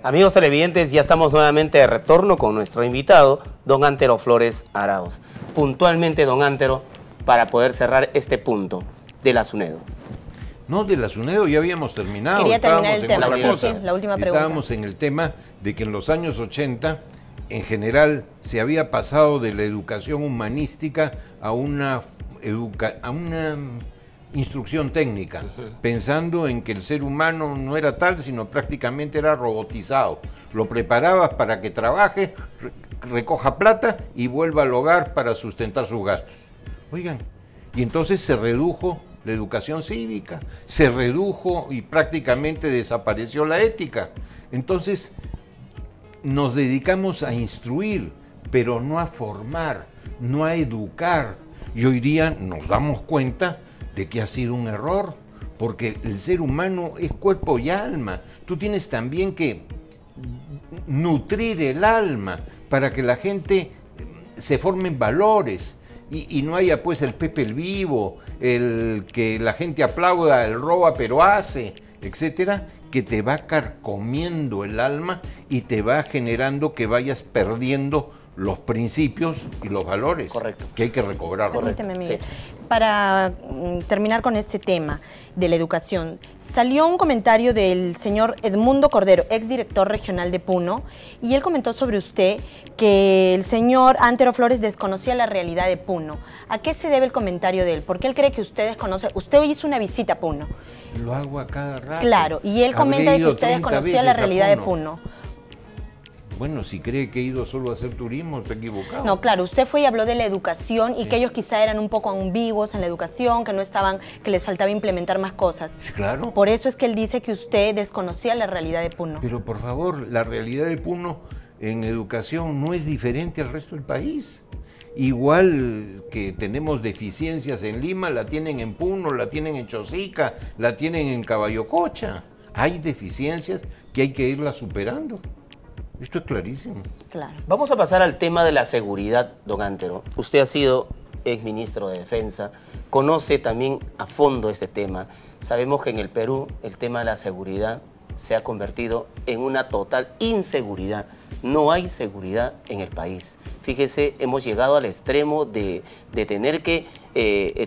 Amigos televidentes, ya estamos nuevamente de retorno con nuestro invitado, don Antero Flores Arauz. Puntualmente, don Antero, para poder cerrar este punto de la SUNEDO. No, de la SUNEDO ya habíamos terminado. Quería terminar el tema, sí, la última pregunta. Estábamos en el tema de que en los años 80, en general, se había pasado de la educación humanística a una instrucción técnica, pensando en que el ser humano no era tal, sino prácticamente era robotizado. Lo preparabas para que trabaje, recoja plata y vuelva al hogar para sustentar sus gastos. Oigan, y entonces se redujo la educación cívica, se redujo y prácticamente desapareció la ética. Entonces nos dedicamos a instruir, pero no a formar, no a educar. Y hoy día nos damos cuenta de que ha sido un error, porque el ser humano es cuerpo y alma. Tú tienes también que nutrir el alma para que la gente se formen valores y no haya pues el Pepe el Vivo, el que la gente aplauda, el roba pero hace, etcétera, que te va carcomiendo el alma y te va generando que vayas perdiendo los principios y los valores. Correcto. Que hay que recobrar. Permíteme, Miguel. Sí. Para terminar con este tema de la educación, salió un comentario del señor Edmundo Cordero, exdirector regional de Puno, y él comentó sobre usted que el señor Antero Flores desconocía la realidad de Puno. ¿A qué se debe el comentario de él? Porque él cree que usted desconoce. Usted hoy hizo una visita a Puno. Lo hago a cada rato. Claro, y él comenta de que usted desconocía la realidad de Puno. Bueno, si cree que he ido solo a hacer turismo, está equivocado. No, claro, usted fue y habló de la educación y que ellos quizá eran un poco ambiguos en la educación, que no estaban, que les faltaba implementar más cosas. Sí, claro. Por eso es que él dice que usted desconocía la realidad de Puno. Pero por favor, la realidad de Puno en educación no es diferente al resto del país. Igual que tenemos deficiencias en Lima, la tienen en Puno, la tienen en Chosica, la tienen en Caballococha. Hay deficiencias que hay que irlas superando. Esto es clarísimo. Claro. Vamos a pasar al tema de la seguridad, don Antero. Usted ha sido exministro de Defensa, conoce también a fondo este tema. Sabemos que en el Perú el tema de la seguridad se ha convertido en una total inseguridad. No hay seguridad en el país. Fíjese, hemos llegado al extremo de tener que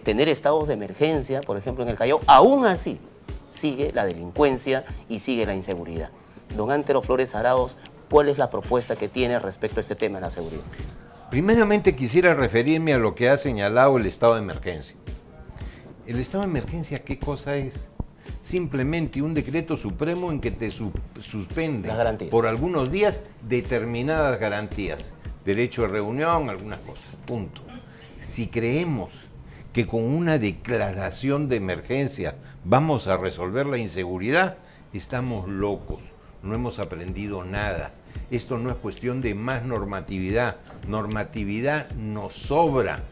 tener estados de emergencia, por ejemplo en el Callao. Aún así, sigue la delincuencia y sigue la inseguridad. Don Antero Flores Arauz, ¿cuál es la propuesta que tiene respecto a este tema de la seguridad? Primeramente quisiera referirme a lo que ha señalado el estado de emergencia. ¿El estado de emergencia qué cosa es? Simplemente un decreto supremo en que te suspende por algunos días determinadas garantías. Derecho de reunión, algunas cosas, punto. Si creemos que con una declaración de emergencia vamos a resolver la inseguridad, estamos locos, no hemos aprendido nada. Esto no es cuestión de más normatividad nos sobra.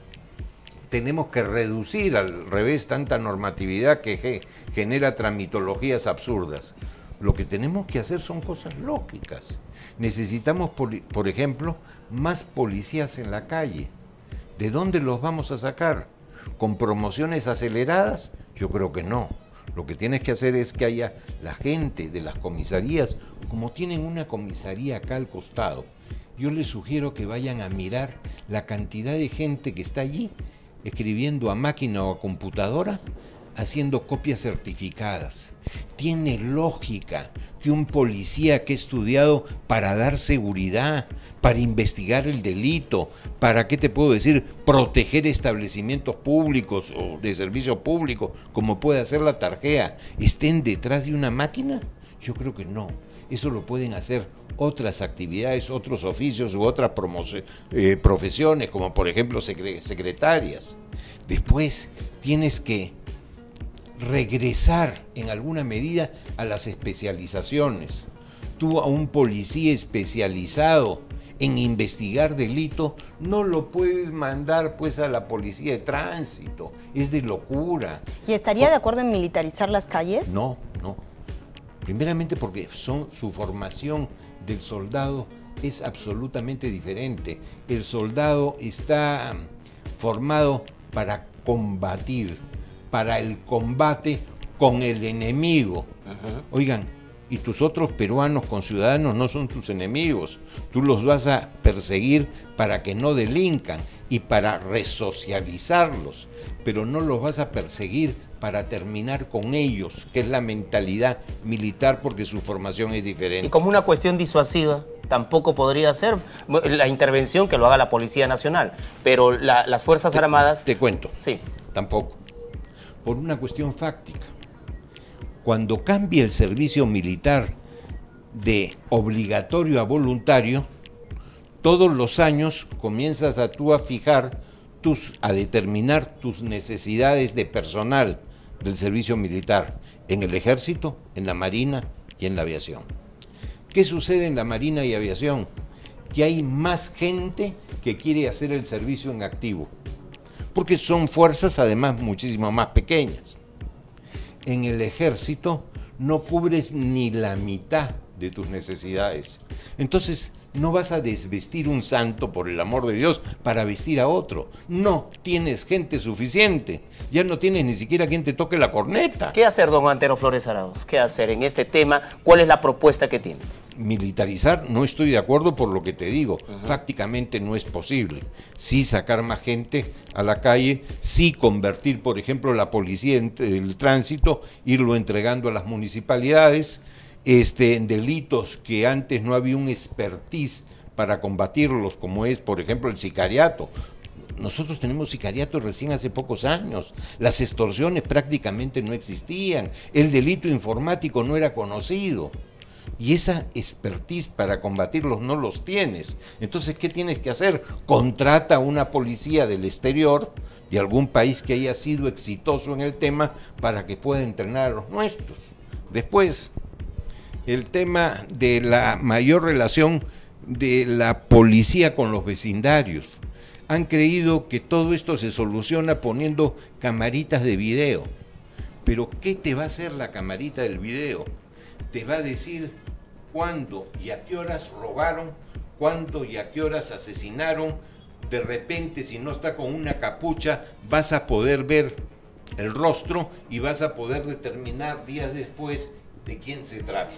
Tenemos que reducir al revés tanta normatividad que genera tramitologías absurdas. Lo que tenemos que hacer son cosas lógicas. Necesitamos, por ejemplo, más policías en la calle. ¿De dónde los vamos a sacar? ¿Con promociones aceleradas? Yo creo que no. Lo que tienes que hacer es que haya la gente de las comisarías, como tienen una comisaría acá al costado. Yo les sugiero que vayan a mirar la cantidad de gente que está allí, escribiendo a máquina o a computadora, haciendo copias certificadas. Tiene lógica que un policía que ha estudiado para dar seguridad, para investigar el delito, para, ¿qué te puedo decir?, proteger establecimientos públicos o de servicio público, como puede hacer la Tarjea, estén detrás de una máquina. Yo creo que no. Eso lo pueden hacer otras actividades, otros oficios u otras profesiones, como por ejemplo secretarias. Después tienes que regresar en alguna medida a las especializaciones. Tú a un policía especializado en investigar delito no lo puedes mandar pues a la policía de tránsito, es de locura. ¿Y estaría de acuerdo en militarizar las calles? No. Primeramente porque su formación del soldado es absolutamente diferente. El soldado está formado para combatir, para el combate con el enemigo. Oigan, y tus otros peruanos conciudadanos no son tus enemigos. Tú los vas a perseguir para que no delincan y para resocializarlos, pero no los vas a perseguir para terminar con ellos, que es la mentalidad militar, porque su formación es diferente. Y como una cuestión disuasiva, tampoco podría ser la intervención que lo haga la Policía Nacional, pero las Fuerzas Armadas... Te cuento. Sí. Tampoco. Por una cuestión fáctica. Cuando cambia el servicio militar de obligatorio a voluntario, todos los años comienzas tú a fijar, a determinar tus necesidades de personal del servicio militar en el Ejército, en la Marina y en la Aviación. ¿Qué sucede en la Marina y Aviación? Que hay más gente que quiere hacer el servicio en activo, porque son fuerzas además muchísimo más pequeñas. En el Ejército no cubres ni la mitad de tus necesidades. Entonces no vas a desvestir un santo, por el amor de Dios, para vestir a otro. No tienes gente suficiente. Ya no tienes ni siquiera quien te toque la corneta. ¿Qué hacer, don Antero Flores Arauz? ¿Qué hacer en este tema? ¿Cuál es la propuesta que tiene? Militarizar, no estoy de acuerdo por lo que te digo. Prácticamente no es posible. Sí sacar más gente a la calle, sí convertir, por ejemplo, la policía el tránsito, irlo entregando a las municipalidades, en delitos que antes no había un expertise para combatirlos, como es, por ejemplo, el sicariato. Nosotros tenemos sicariato recién hace pocos años. Las extorsiones prácticamente no existían. El delito informático no era conocido. Y esa expertise para combatirlos no los tienes. Entonces, ¿qué tienes que hacer? Contrata a una policía del exterior, de algún país que haya sido exitoso en el tema, para que pueda entrenar a los nuestros. Después, el tema de la mayor relación de la policía con los vecindarios. Han creído que todo esto se soluciona poniendo camaritas de video. Pero ¿qué te va a hacer la camarita del video? Te va a decir cuándo y a qué horas robaron, cuándo y a qué horas asesinaron. De repente, si no está con una capucha, vas a poder ver el rostro y vas a poder determinar días después de quién se trata.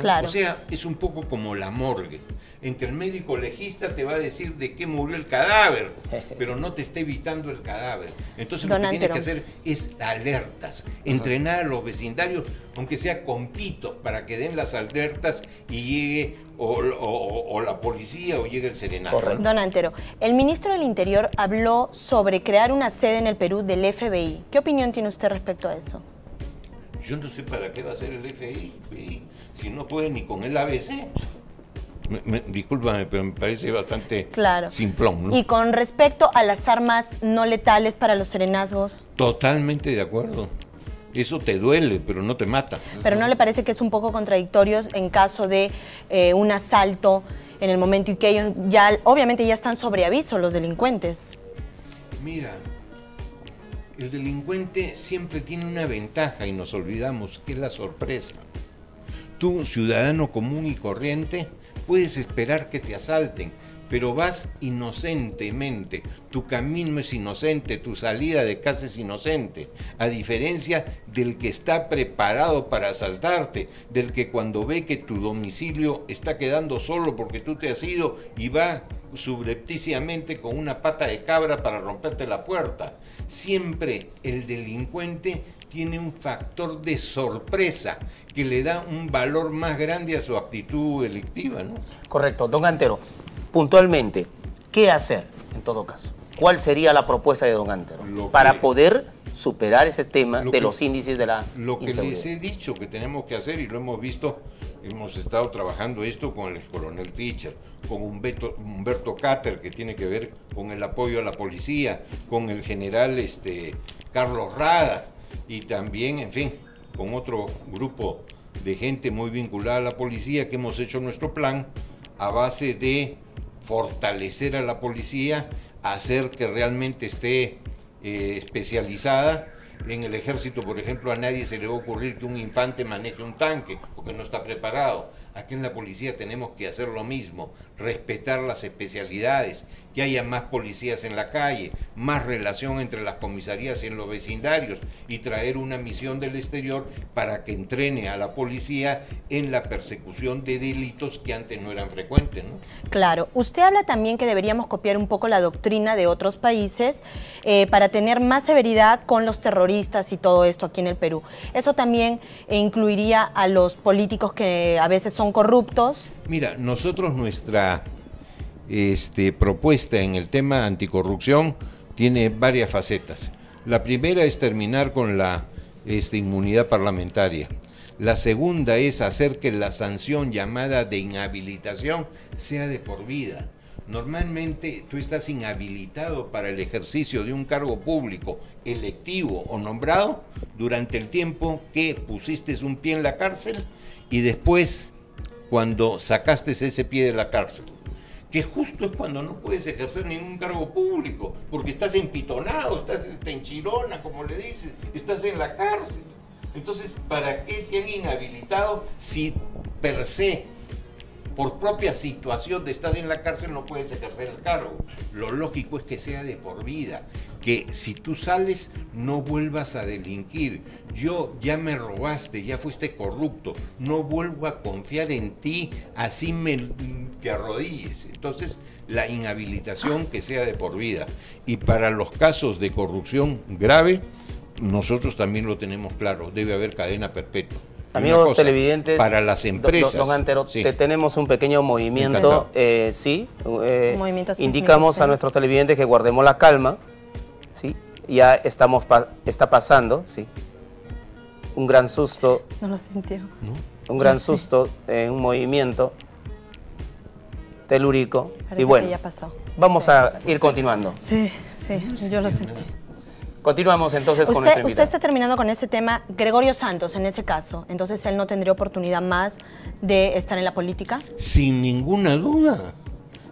Claro. O sea, es un poco como la morgue, en que el médico legista te va a decir de qué murió el cadáver, pero no te está evitando el cadáver. Entonces lo que tienes que hacer es alertas, entrenar a los vecindarios, aunque sea con pitos, para que den las alertas y llegue o la policía o llegue el serenazgo. Don Antero, el ministro del Interior habló sobre crear una sede en el Perú del FBI. ¿Qué opinión tiene usted respecto a eso? Yo no sé para qué va a ser el FBI, si no puede ni con el ABC. Discúlpame, pero me parece bastante simplón, ¿no? Y con respecto a las armas no letales para los serenazgos. Totalmente de acuerdo. Eso te duele, pero no te mata. ¿Pero no le parece que es un poco contradictorio en caso de un asalto en el momento y que ellos ya, obviamente ya están sobre aviso los delincuentes? Mira, el delincuente siempre tiene una ventaja y nos olvidamos, que es la sorpresa. Tú, ciudadano común y corriente, puedes esperar que te asalten, pero vas inocentemente. Tu camino es inocente, tu salida de casa es inocente, a diferencia del que está preparado para asaltarte, del que cuando ve que tu domicilio está quedando solo porque tú te has ido y va subrepticiamente con una pata de cabra para romperte la puerta. Siempre el delincuente tiene un factor de sorpresa que le da un valor más grande a su actitud delictiva, ¿no? Correcto. Don Antero, puntualmente, ¿qué hacer en todo caso? ¿Cuál sería la propuesta de don Antero para poder superar ese tema de los índices de la Lo que inseguridad? les he dicho que tenemos que hacer, y lo hemos visto, hemos estado trabajando esto con el coronel Fischer, con Humberto Cáter, que tiene que ver con el apoyo a la policía, con el general Carlos Rada, y también, en fin, con otro grupo de gente muy vinculada a la policía, que hemos hecho nuestro plan a base de fortalecer a la policía, hacer que realmente esté especializada. En el ejército, por ejemplo, a nadie se le va a ocurrir que un infante maneje un tanque, porque porque no está preparado. Aquí en la policía tenemos que hacer lo mismo, respetar las especialidades, que haya más policías en la calle, más relación entre las comisarías y en los vecindarios y traer una misión del exterior para que entrene a la policía en la persecución de delitos que antes no eran frecuentes, ¿no? Claro. Usted habla también que deberíamos copiar un poco la doctrina de otros países para tener más severidad con los terroristas y todo esto aquí en el Perú. ¿Eso también incluiría a los políticos que a veces son corruptos? Mira, nosotros nuestra propuesta en el tema anticorrupción tiene varias facetas. La primera es terminar con la inmunidad parlamentaria. La segunda es hacer que la sanción llamada de inhabilitación sea de por vida. Normalmente tú estás inhabilitado para el ejercicio de un cargo público, electivo o nombrado, durante el tiempo que pusiste un pie en la cárcel y después cuando sacaste ese pie de la cárcel, que justo es cuando no puedes ejercer ningún cargo público, porque estás empitonado, estás en chirona, como le dicen, estás en la cárcel. Entonces, ¿para qué te han inhabilitado si per se, por propia situación de estar en la cárcel, no puedes ejercer el cargo? Lo lógico es que sea de por vida, que si tú sales no vuelvas a delinquir. Ya me robaste, ya fuiste corrupto, no vuelvo a confiar en ti, así te arrodilles. Entonces, la inhabilitación que sea de por vida. Y para los casos de corrupción grave, nosotros también lo tenemos claro, debe haber cadena perpetua. Amigos televidentes, para las empresas. Don Antero, sí. tenemos un pequeño movimiento, indicamos a nuestros televidentes que guardemos la calma, ¿sí? Ya está pasando, ¿sí? Un gran susto. No lo sintió. Un gran susto en un movimiento telúrico. Parece y bueno, que ya pasó. Vamos a ir continuando. Sí, yo lo sentí. Continuamos entonces con nuestro invitado. Usted está terminando con este tema, Gregorio Santos, en ese caso. Entonces, ¿él no tendría oportunidad más de estar en la política? Sin ninguna duda.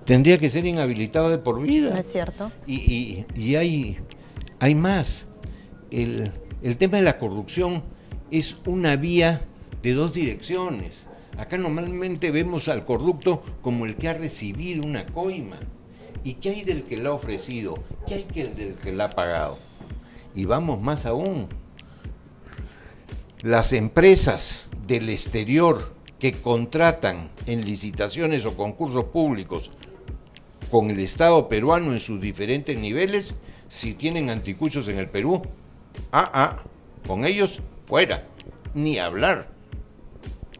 Tendría que ser inhabilitado de por vida. ¿No es cierto? Y hay más. El tema de la corrupción es una vía de dos direcciones. Acá normalmente vemos al corrupto como el que ha recibido una coima. ¿Y qué hay del que la ha ofrecido? ¿Qué hay del que la ha pagado? Y vamos más aún, las empresas del exterior que contratan en licitaciones o concursos públicos con el Estado peruano en sus diferentes niveles, si tienen anticuchos en el Perú, con ellos fuera, ni hablar.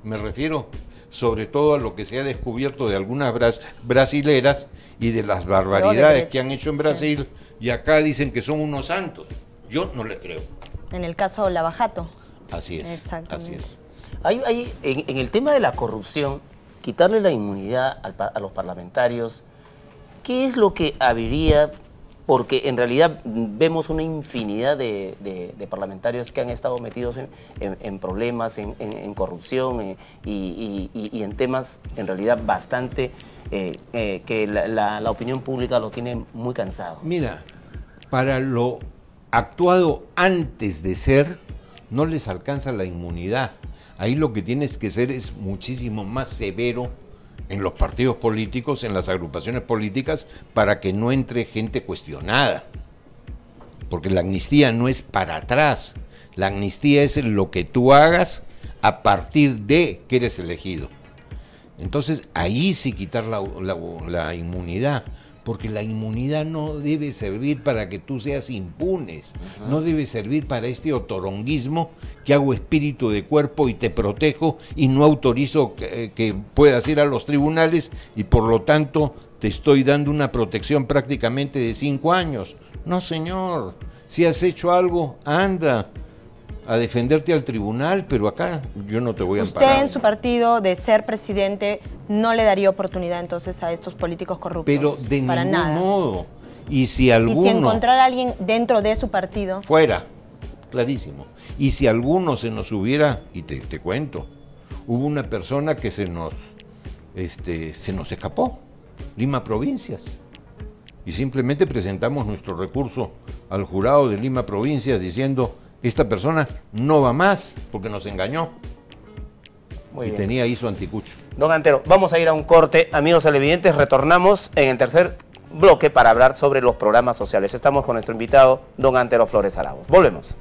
Me refiero sobre todo a lo que se ha descubierto de algunas brasileras y de las barbaridades que han hecho en Brasil, y acá dicen que son unos santos. Yo no le creo. En el caso Lavajato. Así es. Exactamente. Así es. En el tema de la corrupción, quitarle la inmunidad a los parlamentarios, ¿qué es lo que habría? Porque en realidad vemos una infinidad de parlamentarios que han estado metidos en problemas, en corrupción y en temas en realidad bastante que la opinión pública lo tiene muy cansado. Mira, para lo actuado antes de ser, no les alcanza la inmunidad. Ahí lo que tienes que ser es muchísimo más severo en los partidos políticos, en las agrupaciones políticas, para que no entre gente cuestionada. Porque la amnistía no es para atrás. La amnistía es lo que tú hagas a partir de que eres elegido. Entonces, ahí sí quitar la inmunidad. Porque la inmunidad no debe servir para que tú seas impunes, no debe servir para este otoronguismo que hago espíritu de cuerpo y te protejo y no autorizo que puedas ir a los tribunales y por lo tanto te estoy dando una protección prácticamente de 5 años. No, señor, si has hecho algo, anda a defenderte al tribunal, pero acá yo no te voy a amparar. ¿Usted en su partido, de ser presidente, no le daría oportunidad entonces a estos políticos corruptos? Pero de para ningún nada. modo. Y si alguno... Y si encontrara a alguien dentro de su partido... Fuera, clarísimo. Y si alguno se nos hubiera, y te cuento, hubo una persona que se nos escapó, Lima Provincias. Y simplemente presentamos nuestro recurso al jurado de Lima Provincias diciendo: esta persona no va más porque nos engañó. Muy y bien. tenía ahí su anticucho. Don Antero, vamos a ir a un corte. Amigos televidentes, retornamos en el tercer bloque para hablar sobre los programas sociales. Estamos con nuestro invitado, don Antero Flores Arauz. Volvemos.